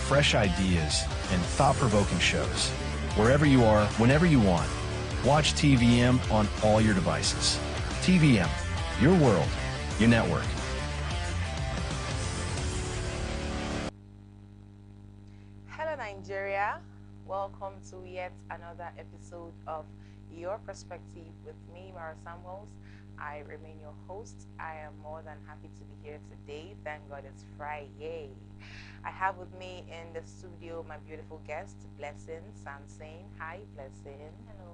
fresh ideas and thought-provoking shows. Wherever you are, whenever you want. Watch TVM on all your devices. TVM, your world, your network. Hello Nigeria, welcome to yet another episode of Your Perspective with me, Mara Samuels. I remain your host. I am more than happy to be here today. Thank God it's Friday. I have with me in the studio my beautiful guest, Blessing Samson. Hi, Blessing. Hello.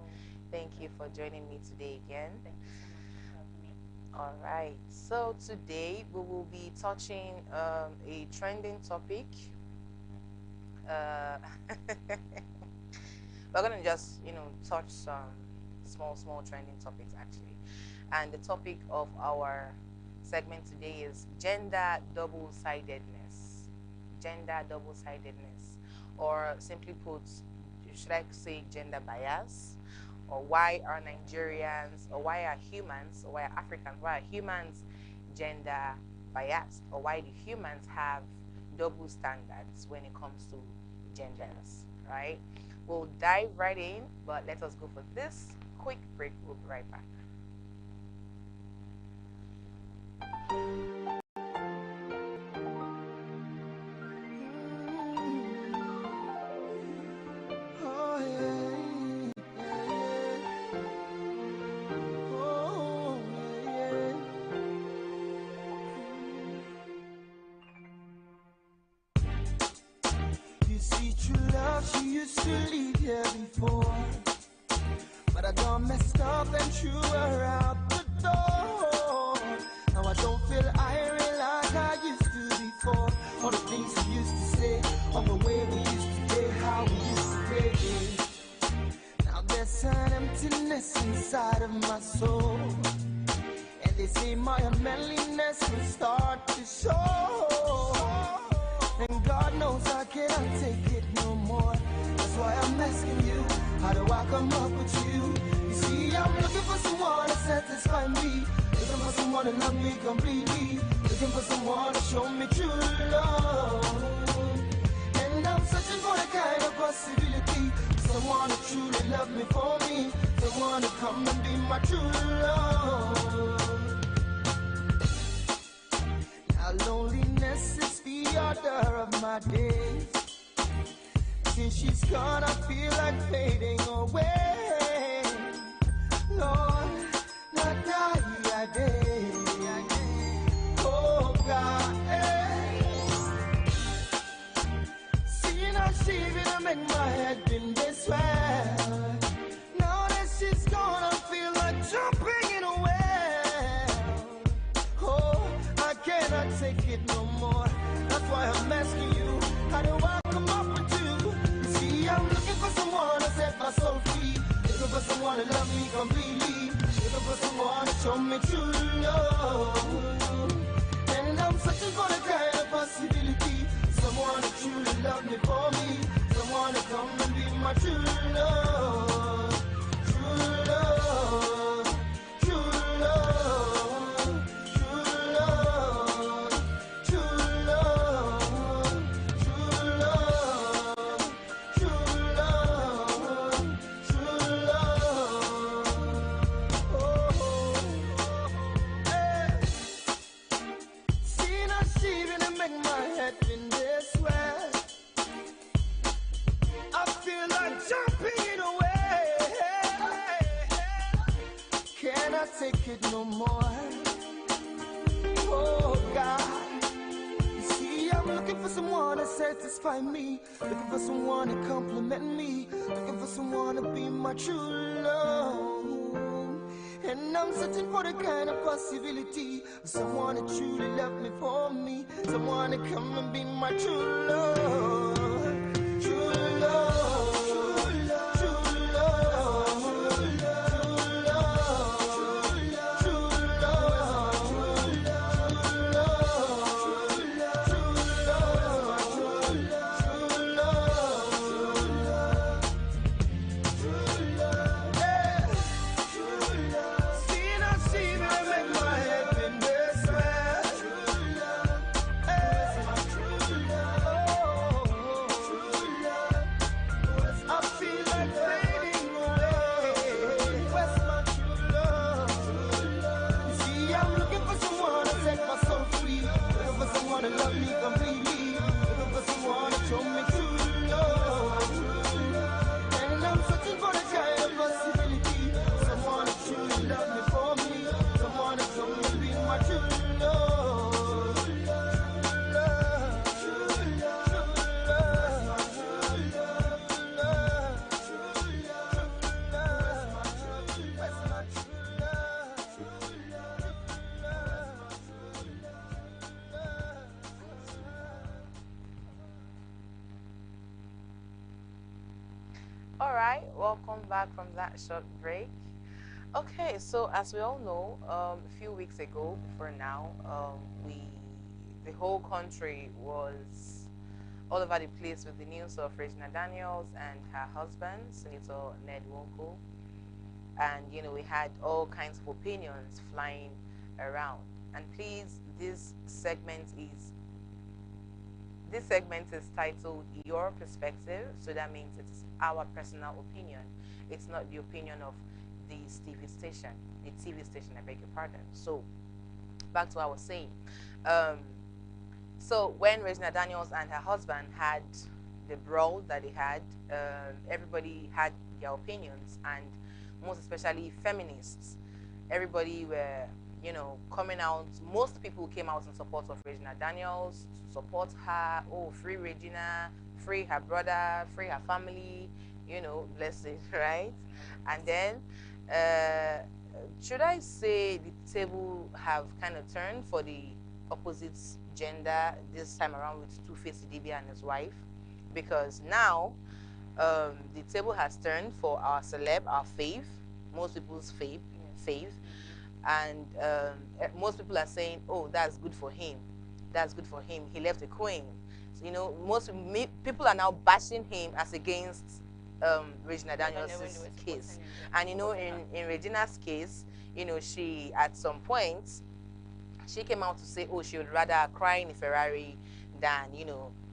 Thank you for joining me today again. Thank you so much for having me. All right. So today we will be touching a trending topic. We're going to just, touch some small trending topics actually. And the topic of our segment today is gender double-sidedness. Gender double-sidedness. Or simply put, should I say gender bias? Or why are Nigerians, or why are humans, or why are Africans, why are humans gender biased? Or why do humans have double standards when it comes to genders, right? We'll dive right in, but let us go for this quick break. We'll be right back. You see, true love, she used to leave here before, but I done messed up and threw her out the door. Now I don't feel irate like I used to before. All the things we used to say, all the way we used to play, how we used to play. Now there's an emptiness inside of my soul, and they say my unmanliness will start to show. And God knows I cannot take it no more. That's why I'm asking you, how do I come up with you? You see, I'm looking for someone to satisfy me, looking for someone to love me completely, looking for someone to show me true love. And I'm searching for the kind of possibility, someone to truly love me for me, someone to come and be my true love. Now loneliness is the order of my days. Since she's gone, I feel like fading away. Lord, not die, day. Oh God, hey. See now she gonna make my head in this way. Now that she's gone, I feel like jumping in a well. Oh, I cannot take it no more. That's why I'm asking you, how do I come up with you? You see, I'm looking for someone to set my soul free, looking for someone to love me completely, looking for someone to show me true love. And I'm searching for the kind of possibility, someone to truly love me for me, someone to come and be my true love. True love, true love, true love, true love, true love, true love, true love. Oh, hey. See now she gonna make my head in this way. I feel like jumping in a way. Cannot take it no more. Oh God, you see I'm looking for someone to satisfy me, looking for someone to compliment me, looking for someone to be my true love. And I'm searching for the kind of possibility, someone to truly love me for me, someone to come and be my true love. True love, true love, true love, true love, true love. All right, welcome back from that short break. Okay, so as we all know, a few weeks ago, before now, the whole country was all over the place with the news of Regina Daniels and her husband, Senator Ned Nwoko. And, we had all kinds of opinions flying around. And please, this segment is titled Your Perspective, so that means it's our personal opinion. It's not the opinion of the TV station, I beg your pardon. So, back to what I was saying. Um, so, when Regina Daniels and her husband had the brawl that they had, everybody had their opinions, and most especially feminists. Everybody were, coming out. Most people came out in support of Regina Daniels, to support her. Oh, free Regina, free her brother, free her family, bless it, right? And then, uh, should I say the table have kind of turned for the opposite gender this time around with Two-Face Idibia and his wife? Because now, the table has turned for our celeb, our fave, most people's fave, and most people are saying, "Oh, that's good for him. That's good for him. He left a queen." So, people are now bashing him as against Regina Daniels' case. And in Regina's case, she at some point she came out to say, "Oh, she would rather cry in a Ferrari than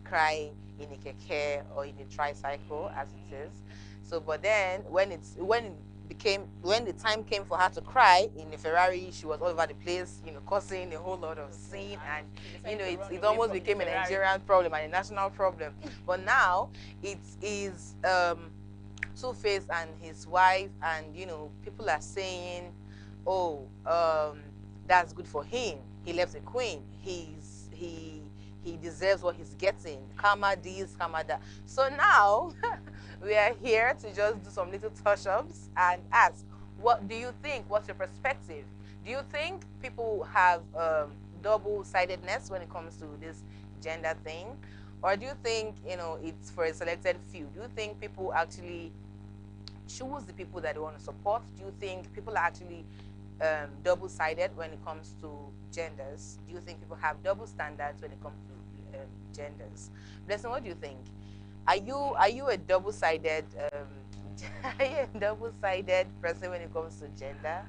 cry in a keke or in a tricycle, as it is." So, but then when the time came for her to cry in a Ferrari, she was all over the place, causing a whole lot of scene, and it almost became a Nigerian problem and a national problem. But now it is Two-Face and his wife, and people are saying, "Oh, that's good for him. He left a queen. He deserves what he's getting. Karma this, karma that." So now we are here to just do some little touch-ups and ask, what do you think? What's your perspective? Do you think people have double-sidedness when it comes to this gender thing? Or do you think, it's for a selected few? Do you think people actually choose the people that they want to support? Do you think people are actually double-sided when it comes to genders? Do you think people have double standards when it comes to genders? Blessing, what do you think? Are you a double-sided are you a double-sided person when it comes to gender?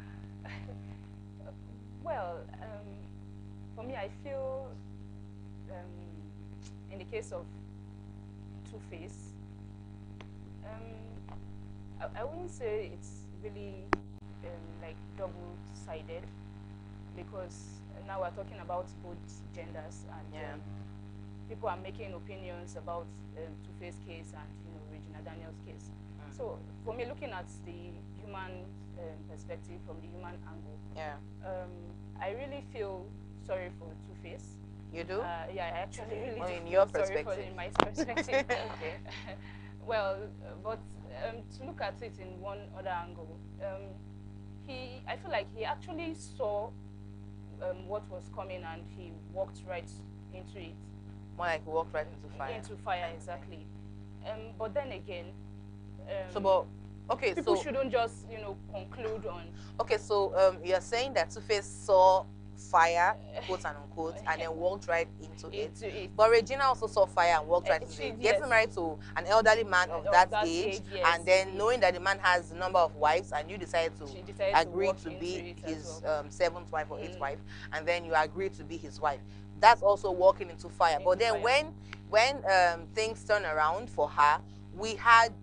Well, for me, I feel in the case of Two-Face, I wouldn't say it's really like double-sided, because now we're talking about both genders, and Yeah. People are making opinions about Two-Face case and Regina Daniels case. So for me, looking at the human perspective, from the human angle, Yeah. I really feel sorry for Two-Face. You do? Yeah, I actually really Well, do in feel your sorry for perspective. in my perspective. Okay. Well, but to look at it in one other angle, I feel like he actually saw what was coming, and he walked right into it. More like walk right into fire. Into fire, exactly. But then again, So, but okay, people so shouldn't just conclude on. okay, so you're saying that Two-Face saw fire, quote and unquote, and then walked right into it. But Regina also saw fire and walked right into She- it. Getting yes. married to an elderly man of Of that that age, age, yes. and then knowing that the man has a number of wives, and you decided to She decided to agree walk to into be it as his well. seventh wife or eighth wife, and then you agree to be his wife. That's also walking into fire. But Into then fire. when things turn around for her, we had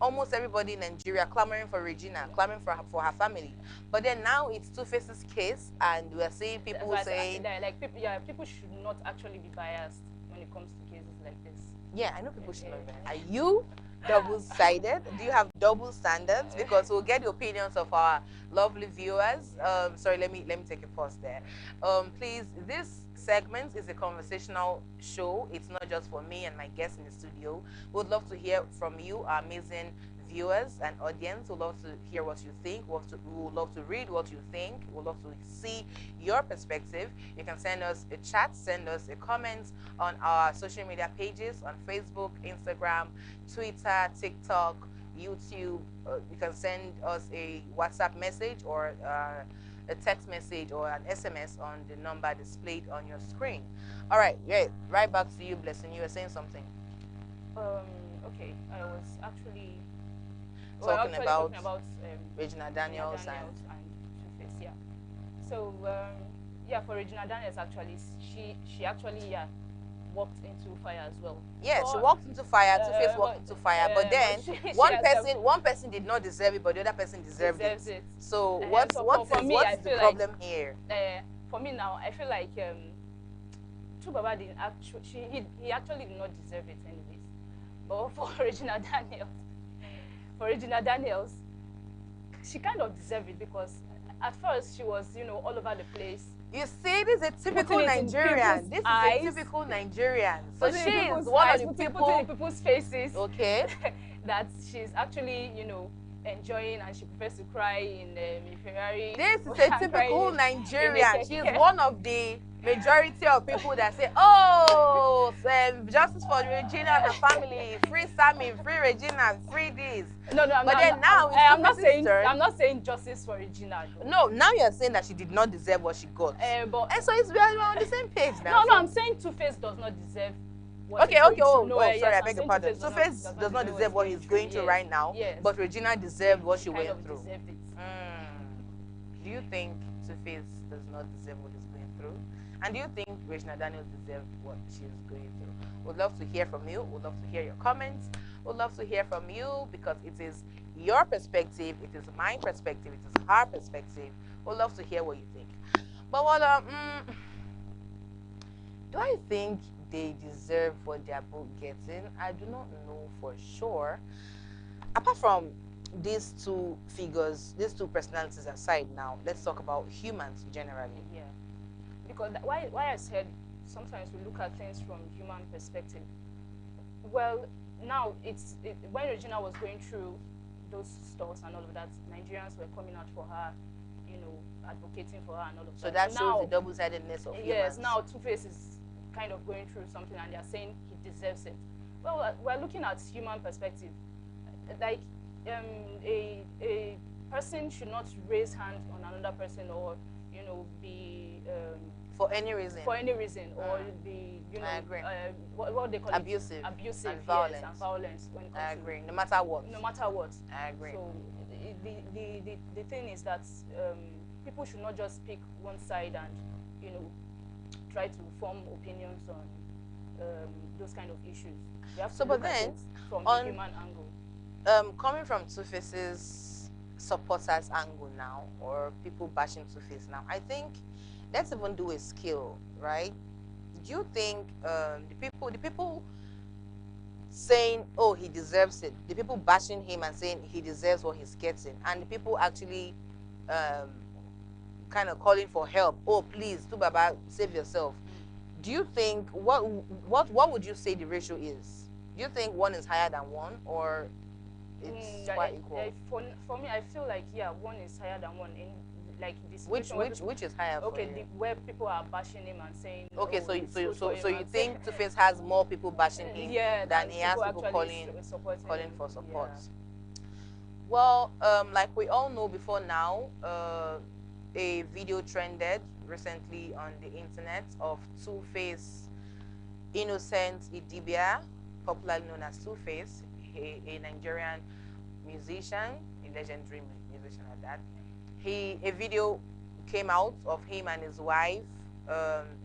almost everybody in Nigeria clamoring for Regina, clamoring for her family. But then now it's Two-Face's case, and we're seeing people But, saying, like people should not actually be biased when it comes to cases like this. yeah, I know people should know that. Are you double-sided? Do you have double standards? Because we'll get the opinions of our lovely viewers. Sorry, let me take a pause there. Please, this segment is a conversational show. It's not just for me and my guests in the studio. We'd love to hear from you, our amazing viewers and audience. We'd love to hear what you think. We would love to read what you think. We'd love to see your perspective. You can send us a chat, send us a comment on our social media pages on Facebook, Instagram, Twitter, TikTok, YouTube. You can send us a WhatsApp message or a text message or an SMS on the number displayed on your screen. All right, yeah, right back to you, Blessing. You were saying something. Okay, I was actually Talking about Regina Daniels and Two-Face, yeah. So yeah, for Regina Daniels, actually, she actually walked into fire as well. Yeah, she walked into fire. Two-Face walked into fire, but then one person did not deserve it, but the other person deserved it. So what's the problem here? For me now, I feel like Chubaba didn't actually he actually did not deserve it anyways. But for Regina Daniels, she kind of deserved it because at first she was, all over the place. You see, this is a typical Nigerian. This is a typical Nigerian. So she is one of the people in people's faces. Okay. That she's actually, enjoying, and she prefers to cry in Ferrari. This is a typical Nigerian. She's one of the majority of people that say, "Oh, justice for Regina and the family, free Sammy, free Regina, free this." No, I'm not saying justice for Regina. No, now you're saying that she did not deserve what she got. And so we are on the same page now. No, I'm saying Two-Face does not deserve. Okay. Sorry, I beg your pardon. Two-Face does not deserve what he's going through right now. Yes. But Regina deserved what she went through. Deserved it. Do you think Two-Face does not deserve what he's going through? And do you think Regina Daniels deserves what she's going through? We'd love to hear from you. We'd love to hear your comments. We'd love to hear from you because it is your perspective, it is my perspective, it is our perspective. We'd love to hear what you think. But do I think they deserve what they're both getting? I do not know for sure. Apart from these two figures, these two personalities aside now, let's talk about humans generally. Yeah. Because why I said sometimes we look at things from human perspective. Well, now when Regina was going through those stores and all of that, Nigerians were coming out for her, advocating for her and all of that. So that shows the double-sidedness of humans. Yes, now Two-Face is kind of going through something and they're saying he deserves it. Well, we're looking at human perspective. Like a person should not raise hand on another person or be for any reason or be I agree. What they call abusive and violence when it comes I agree. No matter what. I agree. So the thing is that people should not just pick one side and try to form opinions on those kind of issues. You have to look at it from a human angle. Coming from Two-Face's supporters angle now, or people bashing Two-Face now, I think let's even do a scale, right? Do you think the people saying, "Oh, he deserves it," the people bashing him and saying he deserves what he's getting, and the people actually kind of calling for help, "Oh, please, Baba, save yourself." Do you think what would you say the ratio is? Do you think one is higher than one, or it's quite equal? For me, I feel like one is higher than one in like this. Which is higher? Okay, for you? Where people are bashing him and saying. Okay, so you think Two-Face has more people bashing him than he has people calling for support? Yeah. Well, like we all know before now, a video trended recently on the internet of Two-Face Innocent Idibia, popularly known as Two-Face, a Nigerian musician, a legendary musician at that. A video came out of him and his wife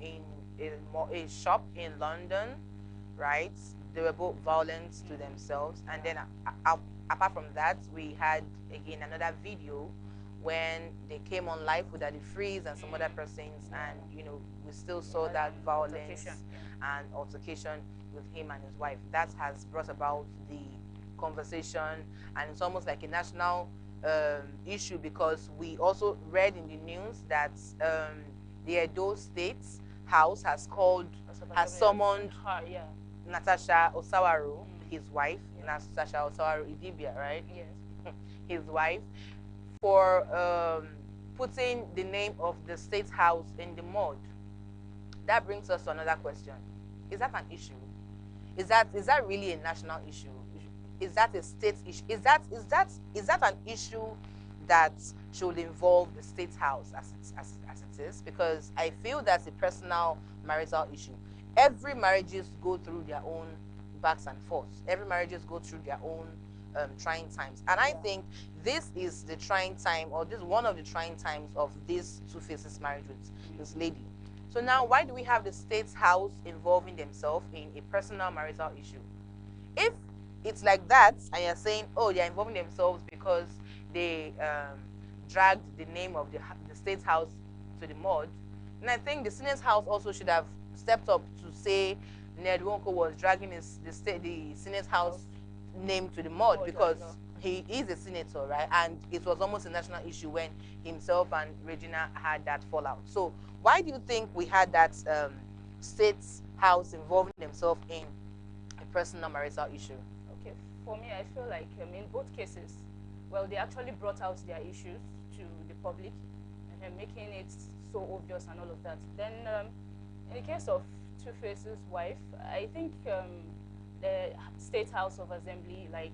in a shop in London, right? They were both violent to themselves. And then apart from that, we had again another video when they came on live with Daddy Freeze and some other persons, and we still saw that violence and altercation with him and his wife. That has brought about the conversation, and it's almost like a national issue, because we also read in the news that the Edo State House has summoned Natasha Osawaru, his wife, Natasha Osawaru Idibia, right? Yes. His wife, for putting the name of the State House in the mud. That brings us to another question. Is that an issue? Is that really a national issue? is that a state issue? Is that an issue that should involve the state house as it is? Because I feel that's a personal marital issue. Every marriages go through their own backs and forths. Every marriages go through their own trying times, and I think this is the trying time, or this is one of the trying times of this Two Faces marriage with this lady. So now, why do we have the state's house involving themselves in a personal marital issue? If it's like that, and you're saying, oh, they're involving themselves because they dragged the name of the state's house to the mud, and I think the Senate's house also should have stepped up to say Ned Nwoko was dragging the Senate's house name to the mud, because he is a senator, right? And it was almost a national issue when himself and Regina had that fallout. So why do you think we had that state's house involving themselves in a personal marital issue? Okay, for me, I feel like in both cases, well, they actually brought out their issues to the public and making it so obvious and all of that. Then in the case of Two Faces' wife, I think the State House of Assembly, like,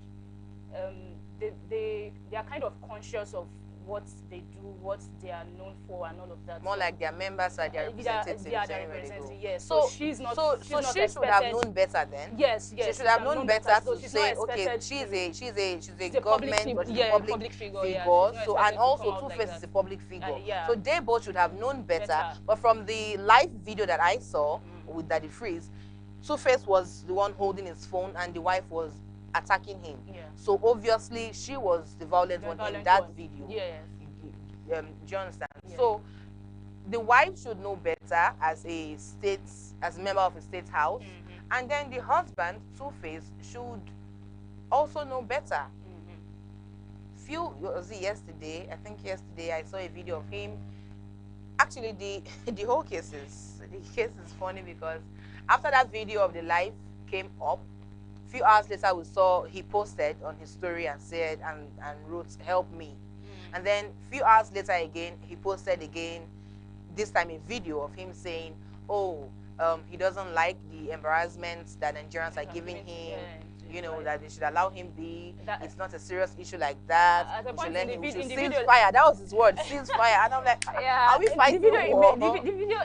they are kind of conscious of what they do, what they are known for, and all of that. More so, like their members are their representatives. They are their representatives, yes. So she's not. So she should have known better then. Yes, yes. She should have known better to say, okay, she's a government or she's a public figure. Yeah, so, and also Two Faces is a public figure. So they both should have known better. But from the live video that I saw with Daddy Freeze, Two Face was the one holding his phone and the wife was attacking him. Yeah. So obviously she was the violent one in that video. Yeah. Do you understand? Yeah. So the wife should know better as a member of a state house, and then the husband, Two Face, should also know better. Yesterday, I think yesterday I saw a video of him. Actually, the whole case is funny, because after that video of the live came up, few hours later we saw he posted on his story and said and wrote, "Help me." And then few hours later again he posted again, this time a video of him saying, oh, he doesn't like the embarrassment that Nigerians are giving him, you know, that they should allow him be, it's not a serious issue like that, we should let him cease fire. That was his word, cease fire. And I'm like, are we fighting the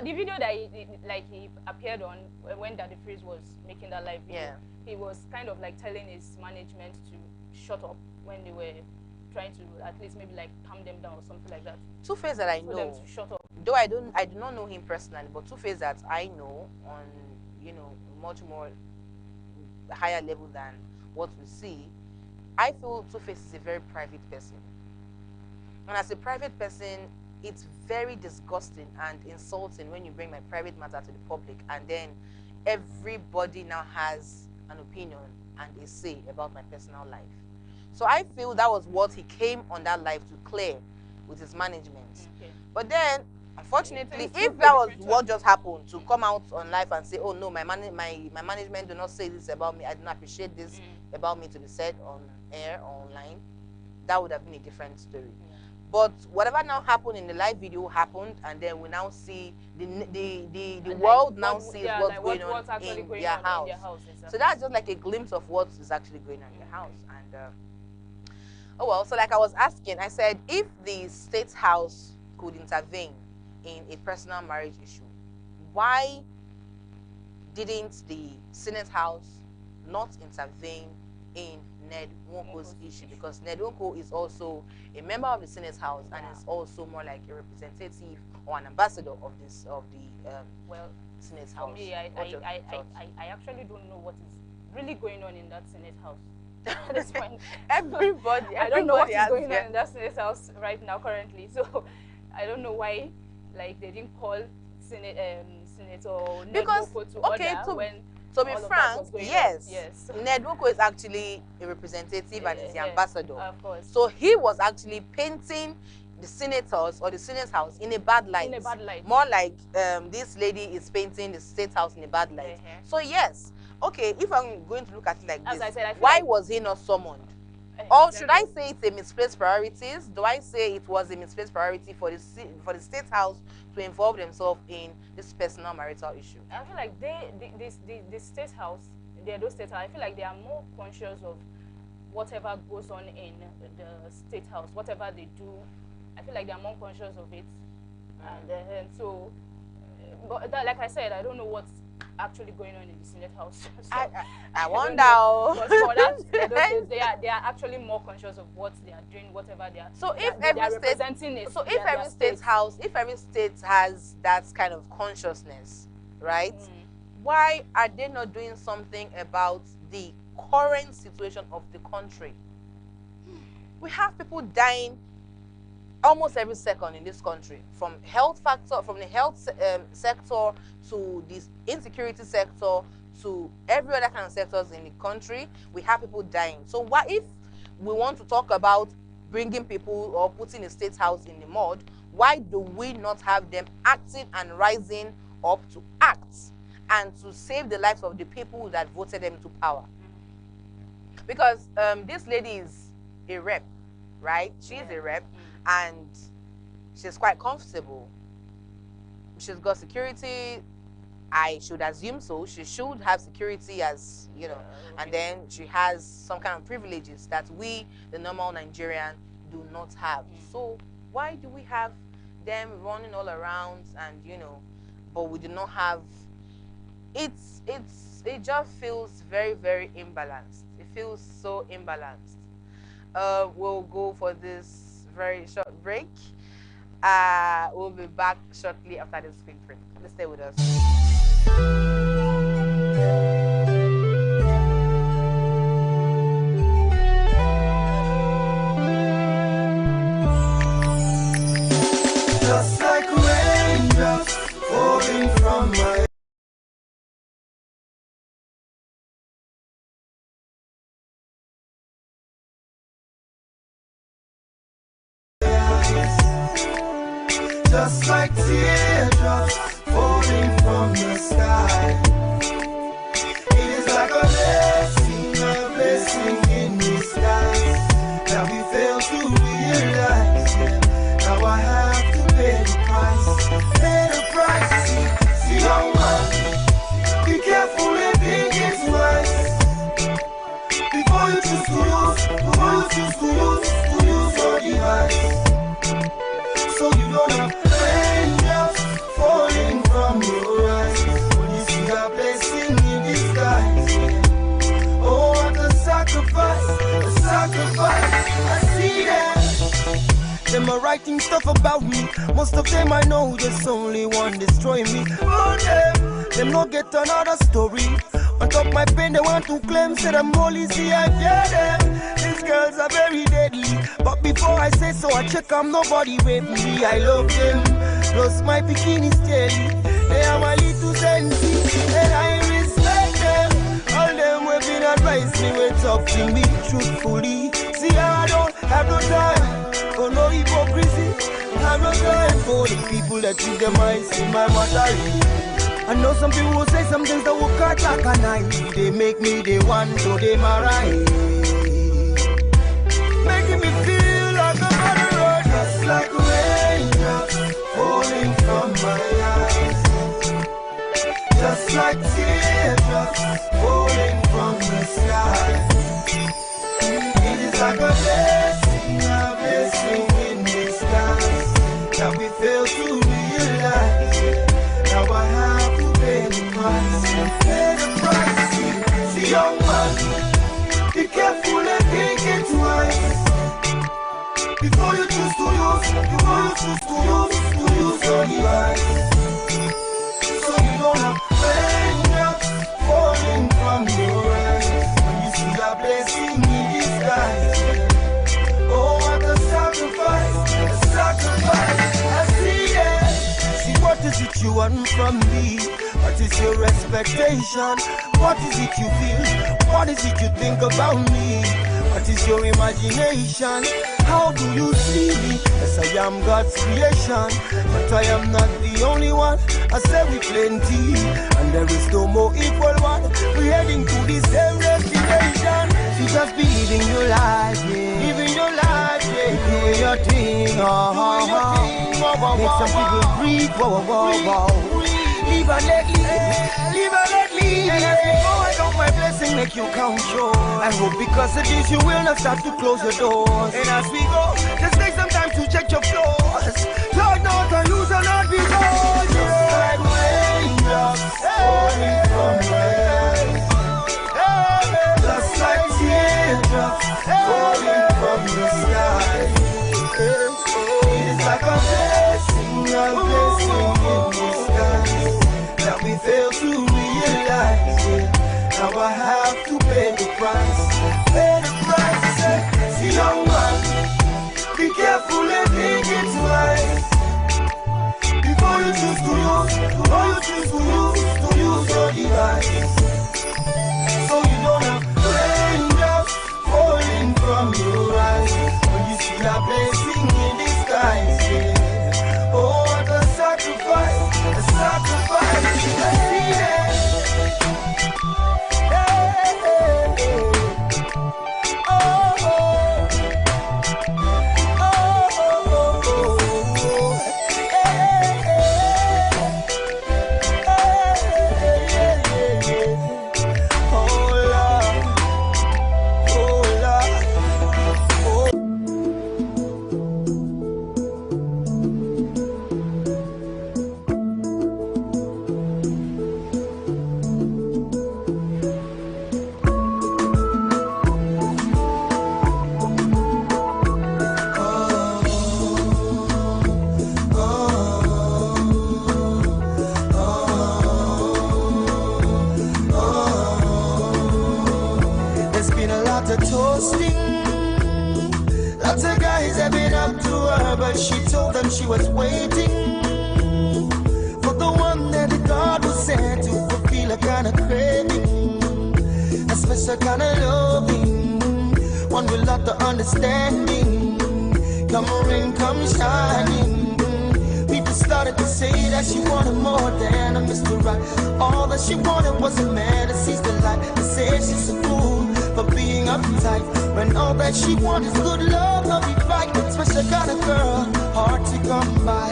video that he appeared on when Daddy Freeze was making that live video, he was kind of like telling his management to shut up when they were trying to at least maybe like calm them down or something like that. Two Face that I know, them to shut up. Though I do not know him personally, but Two Face that I know on, you know, much more higher level than what we see, I feel Two Face is a very private person. And as a private person, it's very disgusting and insulting when you bring my private matter to the public and then everybody now has an opinion and a say about my personal life. So I feel that was what he came on that live to clear with his management. Okay. But then, unfortunately, if that was what just happened, to come out on live and say, oh no, my management do not say this about me, I do not appreciate this about me to be said on air or online, that would have been a different story. But whatever now happened in the live video happened, and then we now see the world now sees what's going on in their house. Exactly. So that's just like a glimpse of what is actually going on in their house. And oh well, so like I was asking, I said, if the state house could intervene in a personal marriage issue, why didn't the Senate House not intervene in Ned Nwoko's issue? Because Ned Nwoko is also a member of the Senate House and is also more like a representative or an ambassador of the Senate House. For me, I actually don't know what is really going on in that Senate House at this point. Everybody, I don't know what is going on in that Senate House right now currently. So I don't know why, like, they didn't call Senator Ned Nwoko to order when. To be frank, yes. Ned Nwoko is actually a representative and is the ambassador. Of course. So he was actually painting the senators or the Senate House in a bad light. More like this lady is painting the State House in a bad light. So yes, okay, if I'm going to look at it like this, why was he not summoned? Or should I say it's a misplaced priorities? Do I say it was a misplaced priority for the State House to involve themselves in this personal marital issue? I feel like the State House, those State House, I feel like they are more conscious of whatever goes on in the State House, whatever they do, I feel like they're more conscious of it. And so, but like I said, I don't know what's actually going on in the Senate House. So I wonder. But for that, they are actually more conscious of what they are doing, whatever they are. So if they are every state, representing it, so if every state house, if every state has that kind of consciousness, right? Why are they not doing something about the current situation of the country? We have people dying almost every second in this country, from the health sector to this insecurity sector to every other kind of sectors in the country. We have people dying. So what if we want to talk about bringing people or putting the State House in the mud? Why do we not have them acting and rising up to act and to save the lives of the people that voted them to power? Because this lady is a rep, right? She's a rep, and she's quite comfortable. She's got security. I should assume so. She should have security, as you know, and then she has some kind of privileges that we, the normal Nigerian, do not have. So why do we have them running all around, and but we do not have? It just feels very, very imbalanced. It feels so imbalanced. We'll go for this very short break. We'll be back shortly after this quick break. Please stay with us. Just like raindrops falling from my just like teardrops falling from the sky. It is like a blessing in disguise that we fail to realize. Now I have to pay the price. Pay the price. See, young man, be careful and think it twice before you choose to use your device. So you don't have raindrops falling from your eyes when you see a blessing in disguise. Oh, what a sacrifice, I see them. Them are writing stuff about me. Most of them I know, just only one destroy me. Oh, them not get another story. On top my pen, they want to claim, say I'm only see I get them. These girls are very deadly, but before I say so, I check I'm nobody rape me. I love them, plus my bikini steady. They are my little sensi, and I respect them. All them will been advice me, will talk to me truthfully. See, I don't have no time for no hypocrisy. I have no time for the people that treat them eyes in my matter. I know some people will say some things that will cut like a knife. They make me the one, so they my right. Making me feel like I'm on the road. Just like raindrops falling from my eyes. Just like teardrops falling from the sky. It is like a blessing in disguise that we fail to realize. Now I have to pay the price. See, young man, be careful and think it twice before you choose to use your device. So you don't have raindrops falling from your eyes when you see a blessing in disguise. Oh, what a sacrifice, I see it. See, what is it you want from me? What is your expectation? What is it you feel? What is it you think about me? What is your imagination? How do you see me? Yes, I am God's creation, but I am not the only one. I say we plenty, and there is no more equal one. We're heading to the same destination. You just be living your life, yeah. Living your life, yeah. Doing your thing, Make some people breathe, Live and let live. Live and let live. And as we go, I count my blessing, make you count yours. I hope because of this you will not start to close your doors. And as we go, just take some time to check your flaws. Lord, not on you shall not be gone. Just like raindrops falling from heaven, just like teardrops falling from the sky. It's like a blessing in disguise that we fail to realize. Now I have to pay the price. Pay the price. See, young man, be careful and think it twice before you choose to use your device. So you don't have raindrops falling from your eyes when you see a blessing in disguise. Yeah. Oh, what a sacrifice, a sacrifice. Yeah. She told them she was waiting for the one that God was sent to fulfill a kind of craving, a special kind of loving, one with lot of understanding. Come rain, come shining. People started to say that she wanted more than a Mr. Right. All that she wanted was a man that sees the light. They say she's a fool for being uptight, when all that she wants is good love, love it right. Special kind of girl, hard to come by.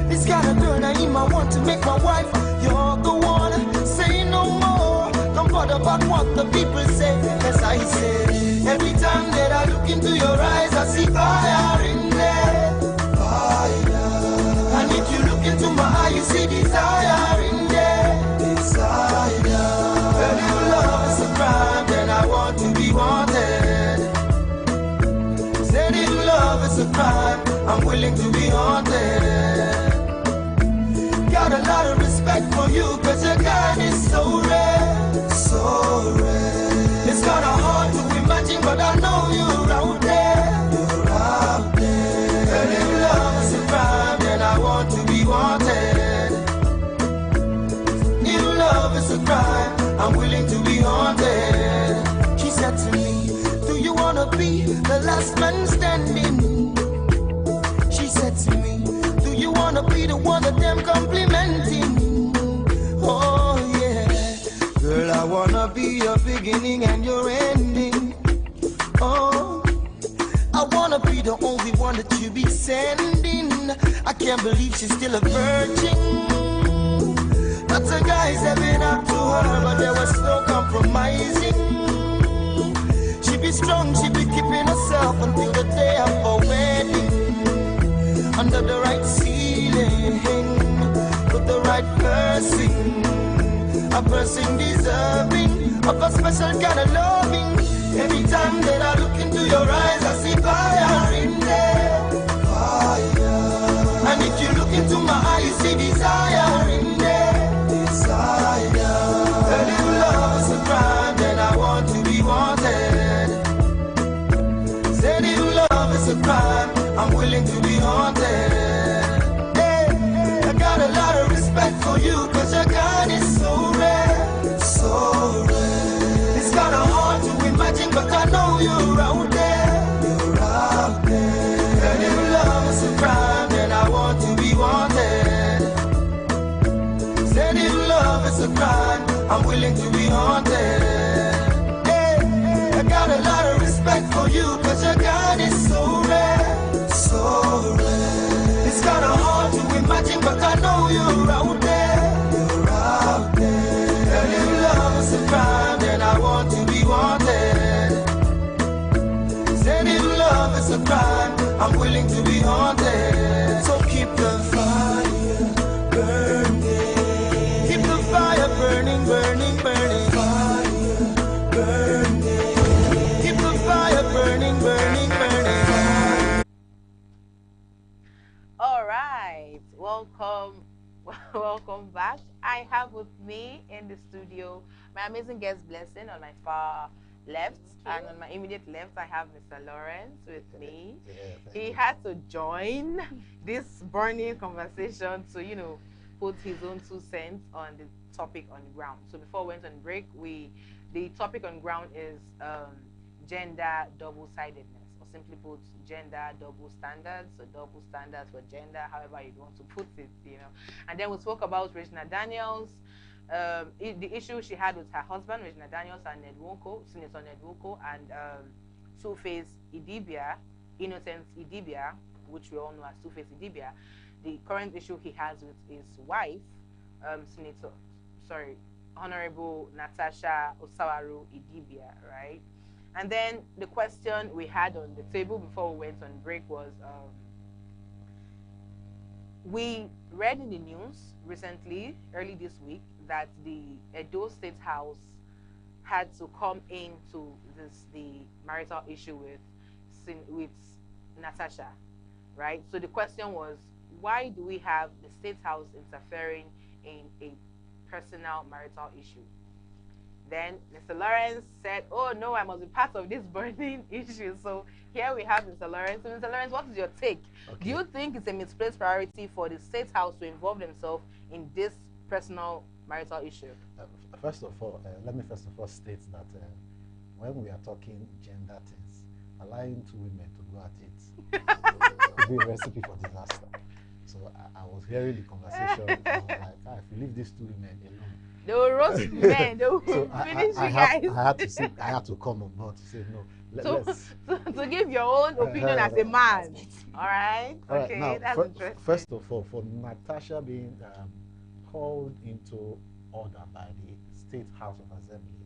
This kind of girl I want to make my wife. You're the one, say no more. Don't bother about what the people say. As I say, every time that I look into your eyes, I see fire in there. Fire. And if you look into my eye, you see desire in there. Desire. Well, if love is a crime, then I want to be wanted. Said if love is a crime, I'm willing to be haunted. Got a lot of respect for you, cause your kind is so rare. So rare. It's kinda hard to imagine, but I know you're out there. You're out there. And if love is a crime, then I want to be wanted. If love is a crime, I'm willing to be haunted. She said to me, do you wanna be the last man standing? She said to me, do you wanna be the one that them complimenting? Oh yeah, girl, I wanna be your beginning and your ending. Oh, I wanna be the only one that you be sending. I can't believe she's still a virgin. Lots of guys have been up to her, but there was no compromising. She be strong, she be keeping herself until the day of her wedding. Under the right ceiling, with the right person, a person deserving of a special kind of loving. Every time that I look into your eyes, I see fire in there. Fire. And if you look into my eyes, you see desire in there. Desire. And if love is a crime, then I want to be wanted. Said if love is a crime, I'm willing to be haunted. Hey, I got a lot of respect for you, cause your kind is so rare. So rare. It's kinda hard to imagine, but I know you're out there. You're out there. And if love is a crime, then I want to be wanted. Said if love is a crime, I'm willing to be haunted. Hey, I got a lot of respect for you, cause your kind is so rare. So rare. It's kinda hard to imagine, but I know you're out there. You're out there. And if love I'm willing to be haunted. So keep the fire burning. Keep the fire burning, burning, burning. Fire burning. Keep the fire burning, burning, burning. All right, welcome, welcome back. I have with me in the studio my amazing guest Blessing on my far left, and on my immediate left I have Mr. Lawrence with me. He had to join this burning conversation to, you know, put his own 2 cents on the topic on ground. So before we went on break, the topic on ground is gender double-sidedness, or simply put, gender double standards, or double standards for gender, however you want to put it, you know. And then we spoke about Regina Daniels, the issue she had with her husband, Regina Daniels, and Ned Nwoko, Senator Ned Nwoko, and Two-Face Idibia, Innocent Idibia, which we all know as Two-Face Idibia. The current issue he has with his wife, Honorable Natasha Osawaru Idibia, right? And then the question we had on the table before we went on break was, we read in the news recently, early this week, that the Edo State House had to come into the marital issue with Natasha, right? So the question was, why do we have the State House interfering in a personal marital issue? Then Mr. Lawrence said, oh no, I must be part of this burning issue. So here we have Mr. Lawrence. So Mr. Lawrence, what is your take? Okay. Do you think it's a misplaced priority for the State House to involve themselves in this personal marital issue? First of all, let me first of all state that when we are talking gender things, allowing 2 women to go at it could be a recipe for disaster. So I was hearing the conversation, and I was like, if you leave these 2 women alone, they will roast men, they will finish you guys. I had to come on board to say no. To give your own opinion as a man. All right? Okay, now, that's interesting. First of all, for Natasha being called into order by the State House of Assembly,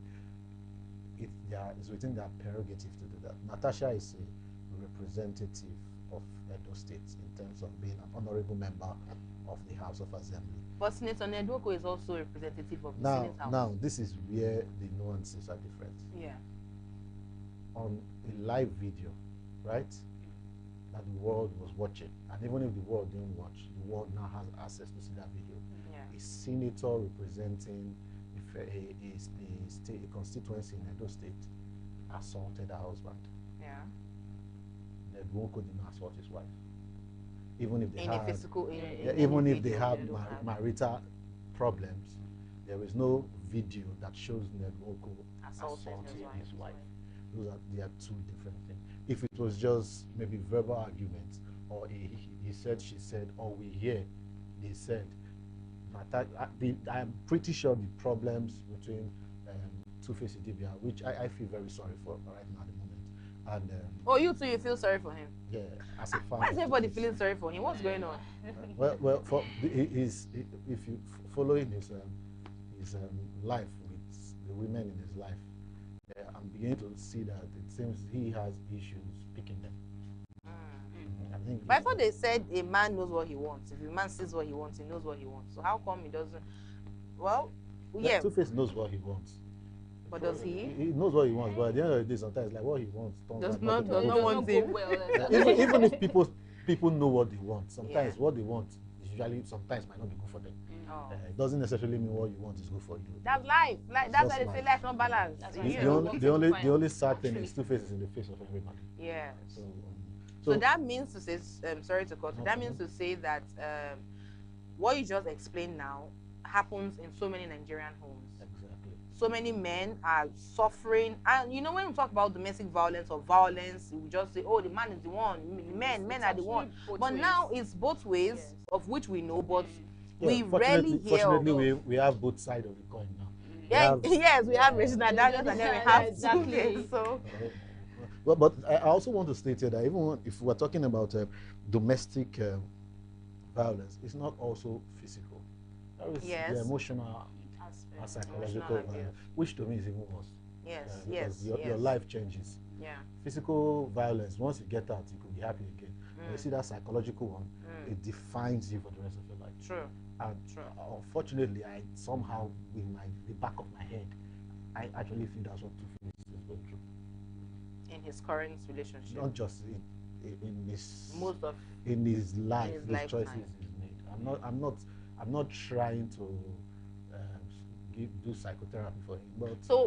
it's within their prerogative to do that. Natasha is a representative of Edo State in terms of being an honorable member of the House of Assembly. But Senator Ned Nwoko is also a representative of the Senate House. Now, this is where the nuances are different. Yeah. On a live video, right, that the world was watching, and even if the world didn't watch, the world now has access to see that video. Yeah. A senator representing a constituency in Edo State assaulted her husband. Yeah. Ned Nwoko did not assault his wife. Even if they had marital problems, there is no video that shows Ned Nwoko assaulting his wife. They are 2 different things. If it was just maybe verbal arguments, or he said, she said, or we hear they said, I'm pretty sure the problems between Two-Face Idibia, which I feel very sorry for right now at the moment. And oh, you too, you feel sorry for him? Yeah, as a fan. Why is everybody feeling sorry for him? What's going on? Well, if you following his life with the women in his life, I'm beginning to see that it seems he has issues picking them. But I thought they said a man knows what he wants. If a man sees what he wants, he knows what he wants. So how come he doesn't? Well, yeah. Two-Face knows what he wants. But does he? He knows what he wants, but at the end of the day, sometimes like what he wants does not want him. Even if people know what they want, sometimes what they want is usually sometimes might not be good for them. It doesn't necessarily mean what you want is good for you. That's life. That's why they say life not balanced. The only sad thing is Two-Face is in the face of everybody. Yeah. So that means to say, sorry to cut. That means to say that what you just explained now happens in so many Nigerian homes. Exactly. So many men are suffering, and you know, when we talk about domestic violence or violence, we just say, oh, the man is the one, men are the one. But now it's both ways, yes, of which we know, but we rarely hear. Fortunately, we have both sides of the coin now. Yes, we have Regina Daniels, and then we have exactly. So. But I also want to state here that even if we're talking about domestic violence, it's not also physical. There is the emotional and psychological violence, which to me is even worse. Yes, your life changes. Yeah. Physical violence, once you get out, you could be happy again. You see that psychological one, it defines you for the rest of your life. True. And unfortunately, I somehow, in the back of my head, I actually think that's what Two-Face is going through. In his current relationship. Not just in his life, his choices he's made. I'm not trying to do psychotherapy for him.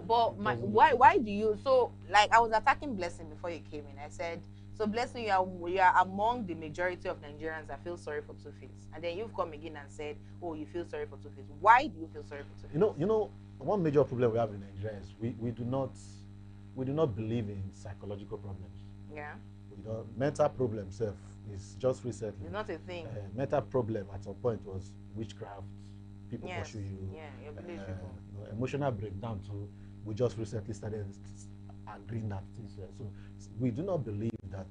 But why do you, so like I was attacking Blessing before you came in. I said, so Blessing, you are among the majority of Nigerians that feel sorry for Two-Face, and then you've come again and said, oh, you feel sorry for Two-Face. Why do you feel sorry for Two-Face? You know, one major problem we have in Nigeria is we do not believe in psychological problems. Yeah. Mental problem self is just recently. It's not a thing. Mental problem at some point was witchcraft. People pursue you. Yeah, emotional breakdown too. We just recently started agreeing that things. So we do not believe that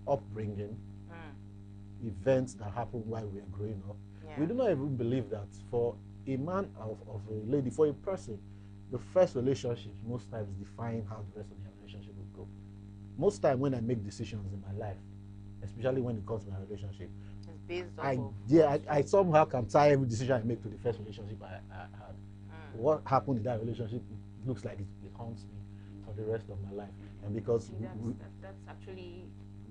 upbringing, events that happened while we were growing up. Yeah. We do not even believe that for a man of a lady, for a person, the first relationship most times define how the rest of their relationship will go. Most time when I make decisions in my life, especially when it comes to my relationship, it's based on I somehow can tie every decision I make to the first relationship I had. What happened in that relationship, it looks like it haunts me for the rest of my life. And because that's actually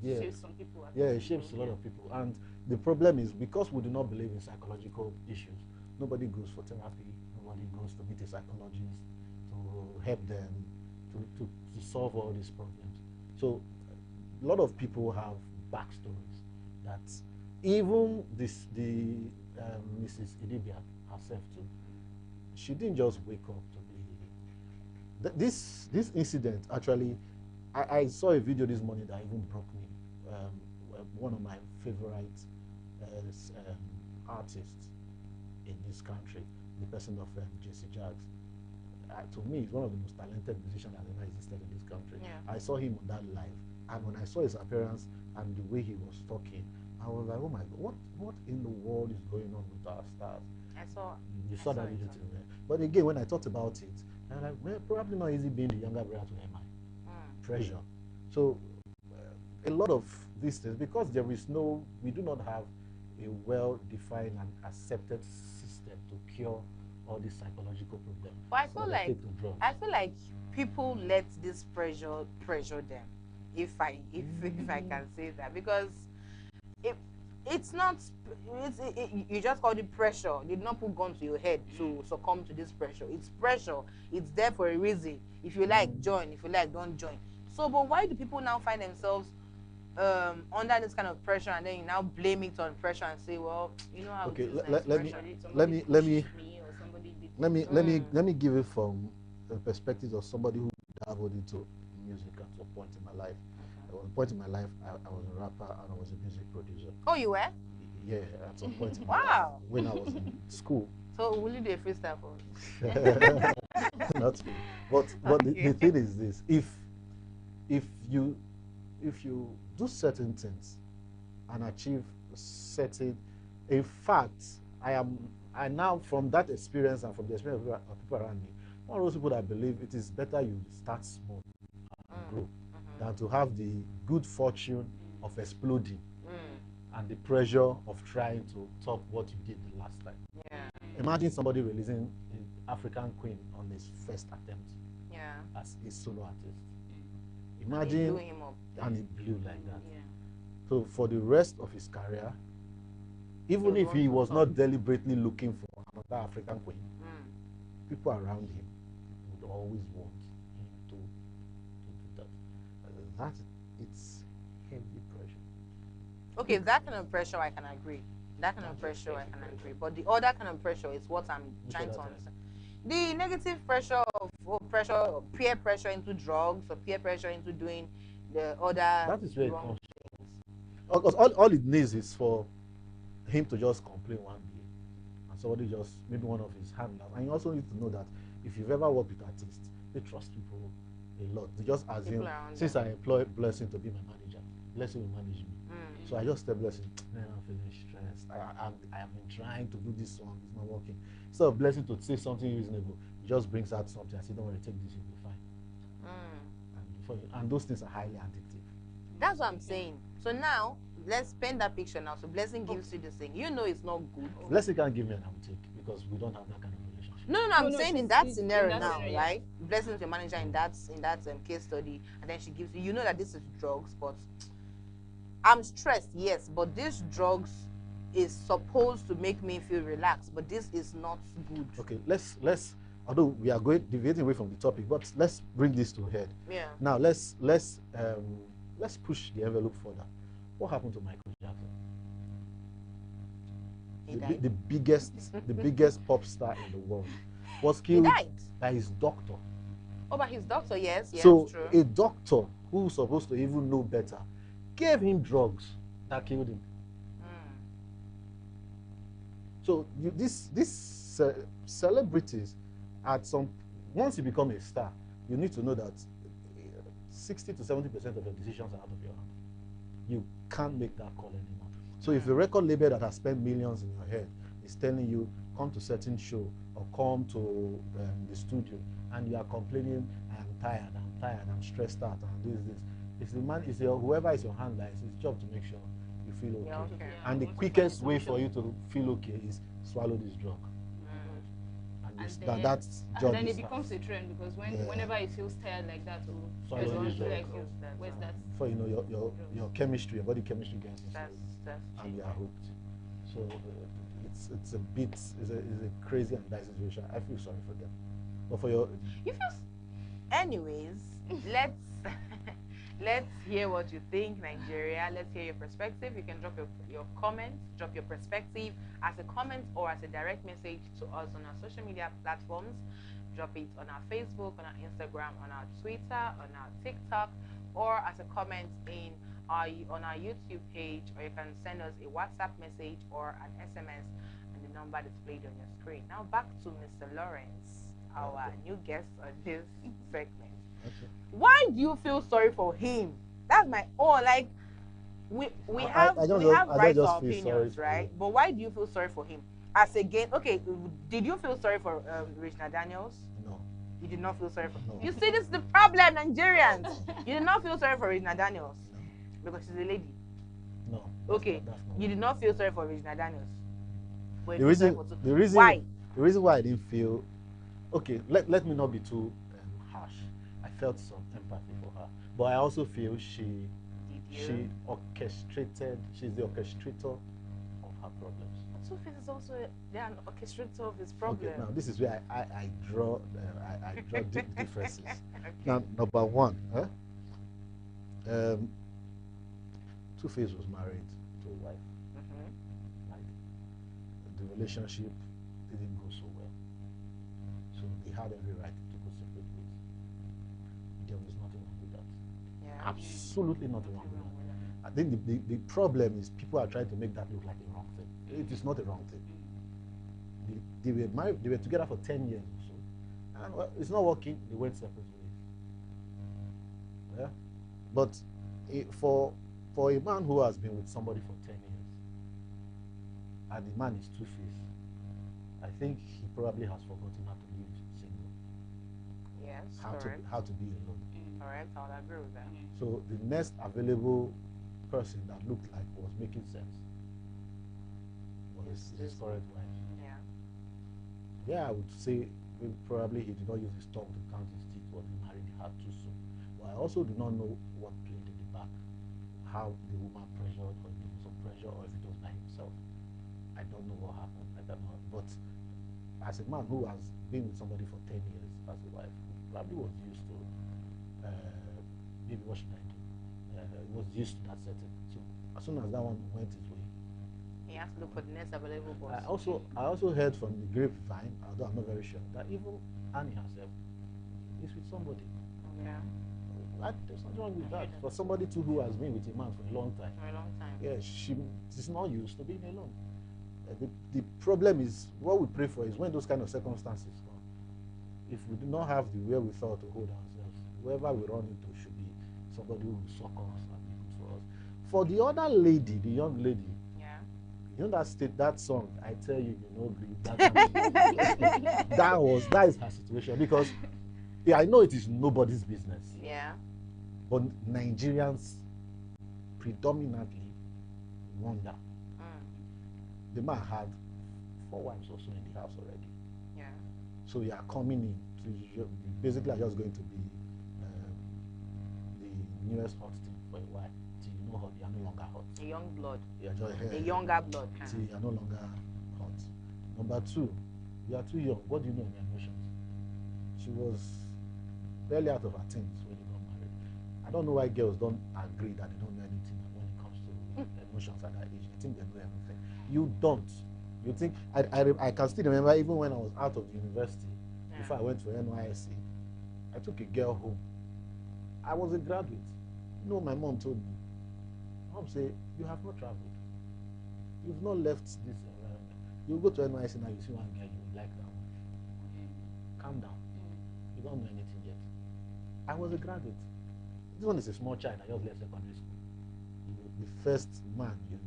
shapes some people. It shapes a lot of people. And the problem is, because we do not believe in psychological issues, nobody goes for therapy, nobody goes to meet a psychologist to help them to solve all these problems. So a lot of people have backstories that even the Mrs. Idibia herself too, she didn't just wake up to be. This incident actually, I saw a video this morning that even broke me. One of my favorite artists in this country, the person of Jesse Jaggs. To me, he's one of the most talented musicians that ever existed in this country. Yeah. I saw him on that live, and when I saw his appearance and the way he was talking, I was like, oh my God, what in the world is going on with our stars? You saw that video too, right? But again, when I thought about it, I'm like, well, probably not easy being the younger brother to MI. Pressure. So a lot of these things, because we do not have a well-defined and accepted system to cure all these psychological problems. But I feel like people let this pressure them, if I can say that, because it's not, you just call it pressure. You did not put gun to your head to succumb to this pressure. It's pressure. It's there for a reason. If you like, join. If you like, don't join. So, but why do people now find themselves under this kind of pressure, and then you now blame it on pressure and say, well, you know how okay, let me give it from the perspective of somebody who dabbled into music at some point in my life. At one point in my life, I was a rapper and I was a music producer. Oh, you were? Yeah, at some point in my life, when I was in school. So will you do a freestyle for us? Not me. But the thing is this: if you do certain things and achieve certain, in fact, I now, from that experience and from the experience of people around me, one of those people that believe it is better you start small and grow than to have the good fortune of exploding and the pressure of trying to top what you did the last time. Yeah. Imagine somebody releasing an African Queen on his first attempt as a solo artist. Imagine, and he blew like that. Yeah. So for the rest of his career, even if he was not deliberately looking for another African Queen, people around him would always want him to do that. It's heavy pressure. Okay, that kind of pressure I can agree. That kind of pressure I can agree. But the other kind of pressure is what I'm trying to understand. The negative pressure of peer pressure into drugs, or peer pressure into doing the other. That is where it comes from. Because all it needs is for him to just complain one day, and somebody just, maybe one of his handlers. And you also need to know that if you've ever worked with artists, they trust people a lot. They just assume, since I employ Blessing to be my manager, Blessing will manage me. So I just tell Blessing, man, I'm feeling stressed. I have been trying to do this song, it's not working. Instead of Blessing to say something reasonable, he just brings out something. I say, don't worry, take this, you'll be fine. And those things are highly addictive. That's what I'm saying. So now, let's paint that picture now. So Blessing gives you this thing. You know it's not good. Blessing can't give me an outtake because we don't have that kind of relationship. No, I'm saying in that scenario now, right? Blessing's your manager in that case study, and then she gives you, you know that this is drugs, but I'm stressed, yes, but this drugs is supposed to make me feel relaxed, but this is not good. Okay, let's although we are deviating away from the topic, but let's bring this to a head. Yeah. Now let's push the envelope further. What happened to Michael Jackson? The biggest pop star in the world was killed by his doctor. Oh, by his doctor, yes, so true. A doctor who's supposed to even know better gave him drugs that killed him. So these celebrities, once you become a star, you need to know that 60 to 70% of your decisions are out of your hand. You can't make that call anymore. So if a record label that has spent millions in your head is telling you, come to certain show or come to the studio, and you are complaining, I'm tired, I'm stressed out, and this. Whoever is your handler, it's his job to make sure you feel okay. Yeah, okay. And the quickest way for you to feel okay is swallow this drug. And then it becomes a trend, because whenever he feels tired like that, where's that? For you know your chemistry, your body chemistry gets and you are hooked. So it's a crazy and dicey situation. I feel sorry for them, but for you feel. Anyways, let's hear what you think, Nigeria. Let's hear your perspective. You can drop your comments, drop your perspective as a comment or as a direct message to us on our social media platforms. Drop it on our Facebook, on our Instagram, on our Twitter, on our TikTok, or as a comment on our YouTube page, or you can send us a WhatsApp message or an SMS on the number displayed on your screen. Now back to Mr. Lawrence, our new guest on this segment. Okay. Why do you feel sorry for him? That's my like we have rights to opinions, right? But why do you feel sorry for him? Okay, did you feel sorry for Regina Daniels? No. You did not feel sorry for You see, this is the problem, Nigerians. You did not feel sorry for Regina Daniels? No. Because she's a lady? No. Okay. You did not feel sorry for Regina Daniels? The reason why I didn't feel... Okay, let me not be too harsh. I felt some empathy for her. But I also feel she's the orchestrator of her problems. Two-Face is also an orchestrator of his problem. Okay, now this is where I draw differences. Okay. Now, number one, Two-Face was married to a wife. Like, the relationship didn't go so well. So they had every right to go separate ways. There was nothing wrong with that. Yeah. Absolutely nothing wrong with that. I think the problem is people are trying to make that look like a wrong thing. It is not a wrong thing. They were married, they were together for 10 years or so. And well, it's not working, they went separate ways. Yeah? But for a man who has been with somebody for 10 years, and the man is Two-Face, I think he probably has forgotten how to live single. Yes, how to be alone. Correct, I'll agree with that. So the next available person that looked like was making sense was his current wife. Yeah, I would say probably he did not use his tongue to count his teeth, but he married her too soon. But I also do not know what played in the back, how the woman pressured, or if there was some pressure, or if it was by himself. I don't know what happened. I don't know. But as a man who has been with somebody for 10 years as a wife, probably was used to maybe what should I do? Was used to that setting. So as soon as that one went his way, he has to look for the next available boss. I also heard from the grapevine, although I'm not very sure, that even Annie herself is with somebody. Yeah. There's nothing wrong with that. For somebody too who has been with a man for a long time. Yeah, she's not used to being alone. The problem is, what we pray for is when those kind of circumstances come, if we do not have the wherewithal to hold ourselves, whoever we run into should be somebody who will succor us and be good for us. For the other lady, the young lady, you know that song, I tell you, you know, that is her situation, because I know it is nobody's business. Yeah. But Nigerians predominantly wonder. The man had 4 wives or so in the house already. Yeah. So you are coming in to basically are just going to be the newest hot thing for a while. Till you know hot, you are no longer hot. A young blood. You are just a younger blood. Till you are no longer hot. Number 2, you are too young. What do you know of your emotions? She was barely out of her teens when they got married. I don't know why girls don't agree that they don't know anything when it comes to emotions at that age. They think they know everything. You don't. You think I can still remember even when I was out of the university, before I went to NYSC, I took a girl home. I was a graduate. You know, my mom told me. Mom said, "You have not traveled. You've not left this environment. You go to NYSC now, you see one girl you like that one. Calm down. You don't know anything yet." I was a graduate. This one is a small child. I just left secondary school. The first man you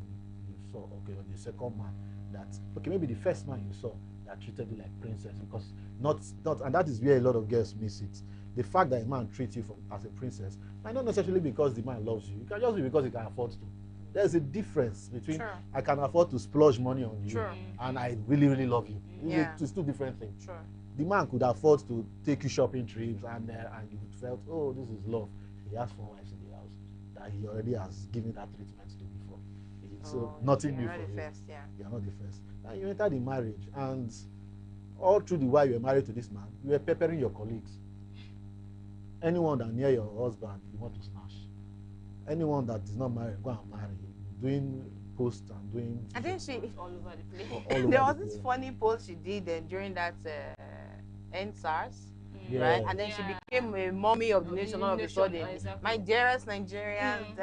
saw, okay, or the second man that, okay, maybe the first man you saw that treated you like princess, because not, and that is where a lot of girls miss it. The fact that a man treats you as a princess might not necessarily because the man loves you. It can just be because he can afford to. There's a difference between I can afford to splurge money on you and I really, really love you. It's two different things. The man could afford to take you shopping trips and you felt, oh, this is love. He has 4 wives in the house that he already has given that treatment to before. So nothing new for you. You are not the first. Now you enter the marriage, and all through the while you were married to this man, you were peppering your colleagues. Anyone that near your husband, you want to smash. Anyone that is not married, go and marry. Doing posts and doing. I think she all over the place. There was this funny post she did during that NSARS. Right, and then she became a mommy of the nation all of a sudden. Exactly. My dearest Nigerian.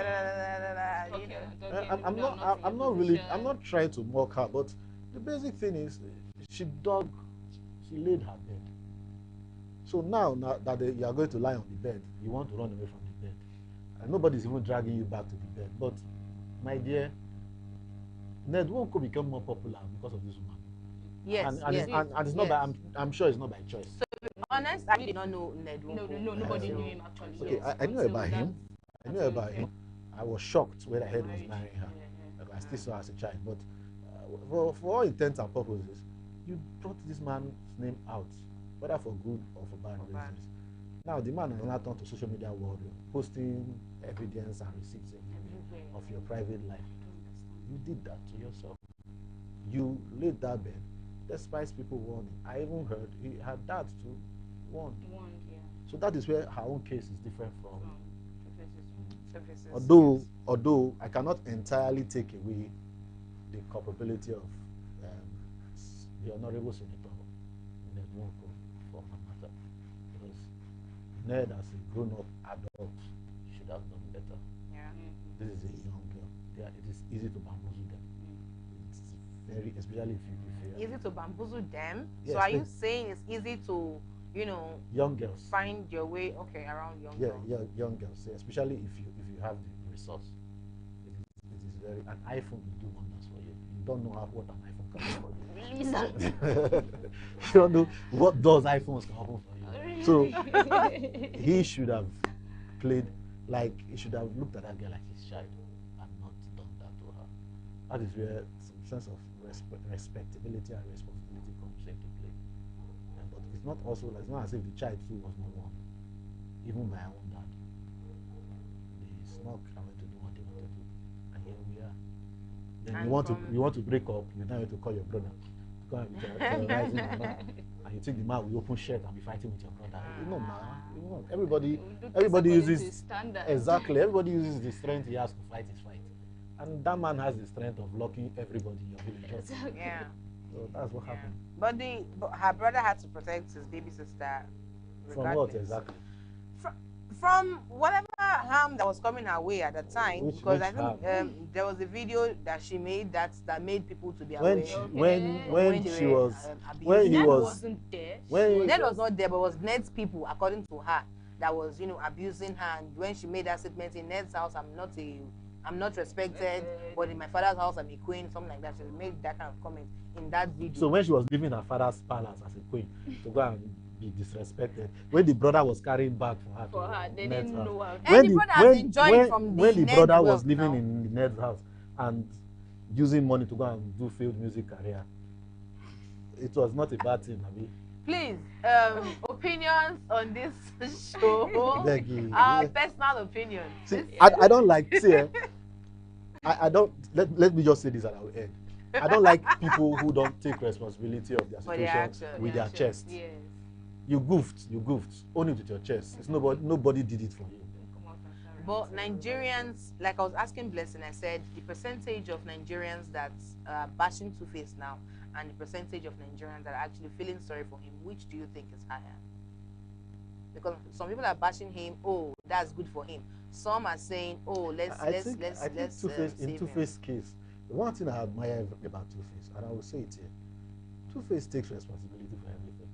I'm not trying to mock her, but the basic thing is, she laid her bed. So now that you are going to lie on the bed, you want to run away from the bed, and nobody's even dragging you back to the bed. But my dear, Ned won't become more popular because of this woman. Yes, and it's not by, I'm sure it's not by choice. So, to be honest, I did not know Ned. No, nobody knew him actually. Okay, I knew about him. I knew about him. I was shocked when I heard he was marrying her. I still saw her as a child, but for all intents and purposes, you brought this man's name out, whether for good or for bad reasons. Now the man has now turned to social media warrior, posting evidence and receipts of your private life. You did that to yourself. You laid that bed. Despite people warning, I even heard he had that too. Warned. So that is where her own case is different from. Although I cannot entirely take away the culpability of the Honorable Senator Ned Nwoko for her matter, because Ned, as a grown-up adult, should have done better. This is a young girl. It is easy to bamboozle them. It's very, especially if you easy to bamboozle them. Yes, so are you saying it's easy to, young girls find your way around young girls? Yeah, young girls, especially if you have the resource. It is very, an iPhone will do wonders for you. You don't know what an iPhone can do for you. You don't know what those iPhones can open for you. So he should have played like, he should have looked at that girl like his child and not done that to her. That is where some sense of respectability and responsibility comes into play. But it's not also, it's not as if the child too was not one. Even my own dad. They snuck and went to do what they wanted to do. And here we are. Then you want to break up, you're now going to call your brother to come and terrorizing the man. And you think the man will open shirt and be fighting with your brother. Everybody uses everybody uses the strength he has to fight his fight. And that man has the strength of locking everybody in your village. Yeah. So that's what happened. But her brother had to protect his baby sister. From what exactly? From whatever harm that was coming her way at the time. Because I think there was a video that she made that made people to be aware. Ned wasn't there. Ned was not there, but it was Ned's people, according to her, that was abusing her. And when she made that statement, in Ned's house, I'm not respected, but in my father's house I'm a queen, something like that. She made that kind of comment in that video. So when she was leaving her father's palace as a queen to go and be disrespected. When the brother was carrying bag for her, they didn't know her. And the brother was enjoying from when the brother was living now. in the Ned's house and using money to go and do field music career, it was not a bad thing, Abi. Please, opinions on this show. Personal opinions. See, I don't like. See, I don't. Let me just say this and I will end. I don't like people who don't take responsibility of their situation with their chest. Yes. You goofed. Own it with your chest. It's nobody did it for you. But Nigerians, like I was asking Blessing, I said the percentage of Nigerians that are bashing Two-Face now and the percentage of Nigerians that are actually feeling sorry for him, which do you think is higher? Because some people are bashing him, oh, that's good for him. Some are saying, oh, let's Two-Face, in Two-Face case, the one thing I admire about Two-Face, and I will say it here, Two-Face takes responsibility for everything.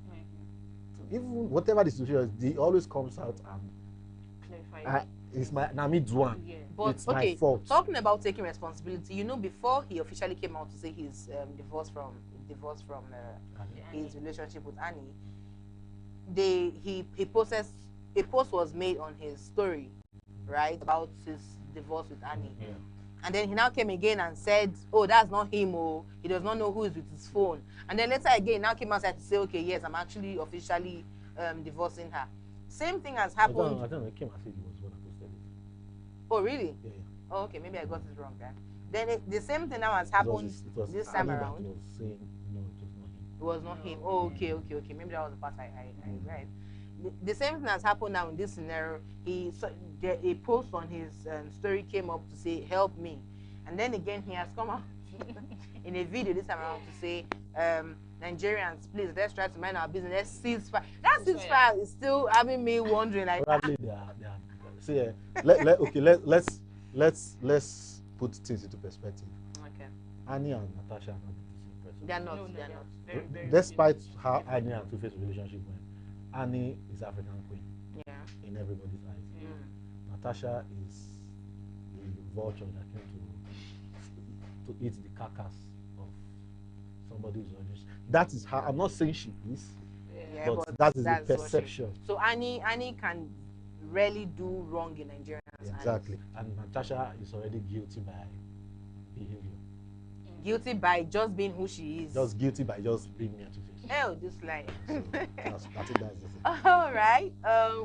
So even whatever the situation is, he always comes out and clarify. It's my one. Yeah. But it's okay, my fault. Talking about taking responsibility, you know, before he officially came out to say he's divorced from his relationship with Annie, he posted a post was made on his story, right, about his divorce with Annie. Yeah. And then he now came again and said, oh, that's not him, oh, he does not know who is with his phone. And then later again, now came outside to say, okay, yes, I'm actually officially divorcing her. Same thing has happened. I don't know, it came and said he was one that posted it. Oh, really? Yeah. Oh, okay, maybe I got it wrong then. Then the same thing now has happened this time around. Was saying, no, it was not him. It was not him. Oh, okay. Maybe that was the part I read. The same thing has happened now in this scenario. A post on his story came up to say, help me. And then again, he has come out in a video this time around to say, Nigerians, please, let's try to mind our business. Let's ceasefire. That ceasefire is still having me wondering. Like, probably they are. See, let's put things into perspective. Okay. Annie and Natasha are not the same person. They're not. Very, very Despite how Annie and Two-Face relationship went, Annie is African queen. Yeah. In everybody's eyes. Natasha is the vulture that came to eat the carcass of somebody who's honest. That is how, I'm not saying she is, but that is the perception. So Annie can rarely do wrong in Nigeria. Exactly. And Natasha is already guilty by behavior. Guilty by just being who she is. Just guilty by just being near Two-Face. Oh, this line. So that's it. All right.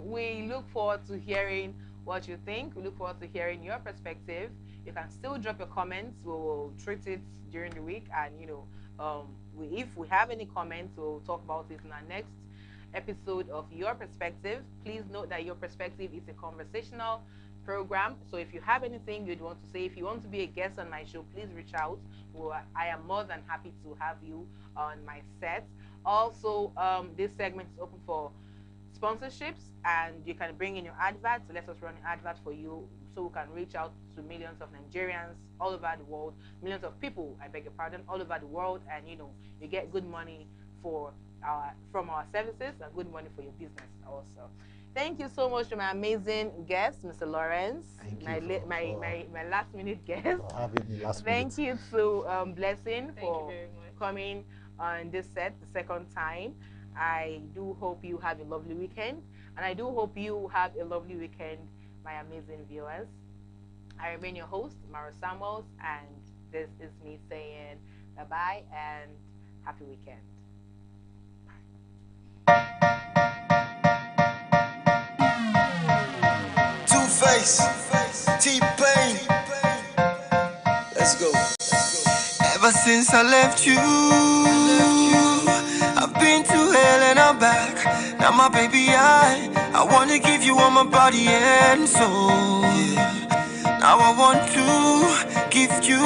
We look forward to hearing what you think. We look forward to hearing your perspective. You can still drop your comments. We will treat it during the week. And, if we have any comments, we'll talk about it in our next episode of Your Perspective. Please note that Your Perspective is a conversational program. So if you have anything you'd want to say, if you want to be a guest on my show, please reach out. I am more than happy to have you on my set. Also, this segment is open for sponsorships, and you can bring in your advert. So let us run an advert for you so we can reach out to millions of Nigerians all over the world, millions of people, I beg your pardon, all over the world, and you get good money from our services and good money for your business also. Thank you so much to my amazing guest, Mr. Lawrence. My last minute guest. Thank you to Blessing for coming on this set the second time. I do hope you have a lovely weekend, and I do hope you have a lovely weekend, my amazing viewers. I remain your host, Mara Samuels, and this is me saying bye-bye and happy weekend. Two-Face, T-Pain. Let's go. Ever since I left you, I've been to hell and I'm back. Now my baby, I wanna give you all my body and soul. Now I want to give you